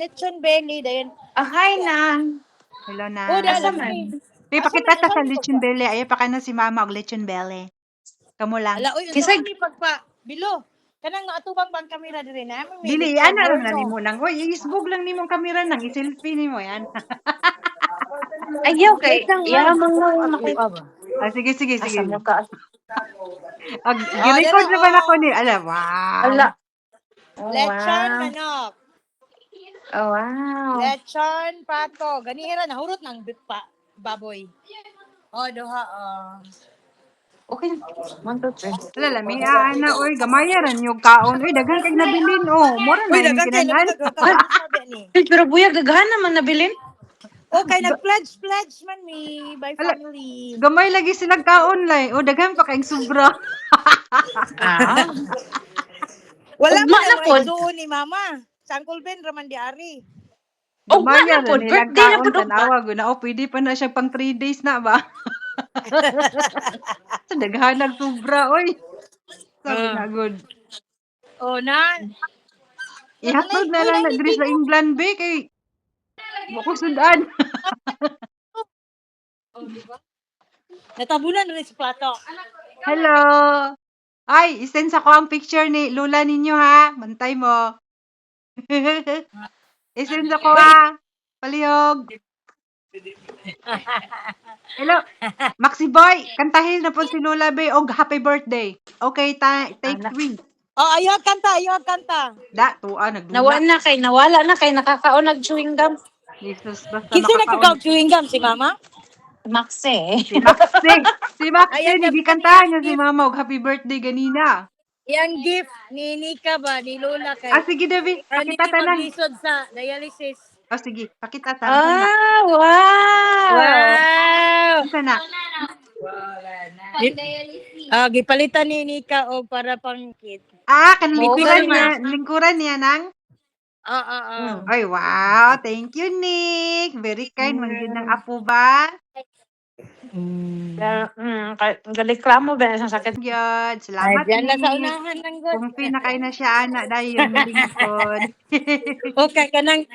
lechon belly dayon. Hi na. Hello Oh, na. Asa dala man? ni. Pi Asa pakita man ta sa asa lechon belly. Ayaw pa ka na si mama og lechon belly. Kamo lang. Ala, uy, unsa Kisag- man ni pagpa bilo. Kanang atubang bang kamera dire na may Dili, lechon ana lang na horno. nimo nang. Hoy, isbog lang nimong kamera nang i-selfie nimo yan. Ayaw kay Lechon yamang mo makita. Ah, sige, sige, Asa sige. mo ka? Girecord dala, naman ako ni. Ala, wow. Ala. Oh, Lechon wow. manok. Oh, wow. Lechon pato. Ganihira nahurot ng baboy. Oh, duha. Okay. 1, 2, 3. Ala, lami ana oy, gamayaran yung kaon. Uy, daghan kay nabilin oh. Mura Uy, na yung dagan kay kinahanglan. nagkakaon sabi ni. Pero buya gaghan naman nabilin. Okay, nag-pledge man me by Ala, family. gamay lagi silang kaon lay. O daghan pa kayong sobra. Ah. Wala Ugma man na ang pod. right doon ni mama. Sa Uncle Ben raman di ari. Ugma na Gamayaran pod. nilang Birthday na kaon pod ugma. tanawa gud na. O pwede pa na siya pang 3 days na ba? Sa daghan ng sobra oy. Sabi na good. Oh, na. Ihatod na lang na diri sa England be kay mo ko sudan. Natabunan rin sa plato. Hello. Ay, isend sa ko ang picture ni Lula ninyo ha. Bantay mo. Isend sa ko ha. Palihog. Hello. Maxi Boy, kantahin na po si Lula Bay og happy birthday. Okay, take Anak. 3. Oh, ayaw kanta. Da, tuwa nagdula. Nawala na kay nakakaon nag chewing gum. Jesus, basta Kinsa makakaon. nagkakaw chewing gum si mama? Maxi. Si Maxi. Si Maxi, Ayan, nagikantahan niya si gift. Mama og happy birthday ganina. Yang gift ni Nika ba ni Lola kay Ah, sige, Devi. Arnie Pakita tanang. maglisod sa dialysis. Oh, sige. Pakita tanang na. Ah, wow. Wow! Isa na. Gipalitan ni Nika og para pang kit. Ah, kan lingkuran Okay niya. Lingkuran niya nang. Ay, wow. Thank you, Nick. Very kind. Manggid ng apo ba? Galiklamo ba sa sakit? Good. Ay, Salamat, diyan na sa Nick. unahan ng good. Kumpi na kayo na siya, anak. Dayon, malingkod. Okay, kanang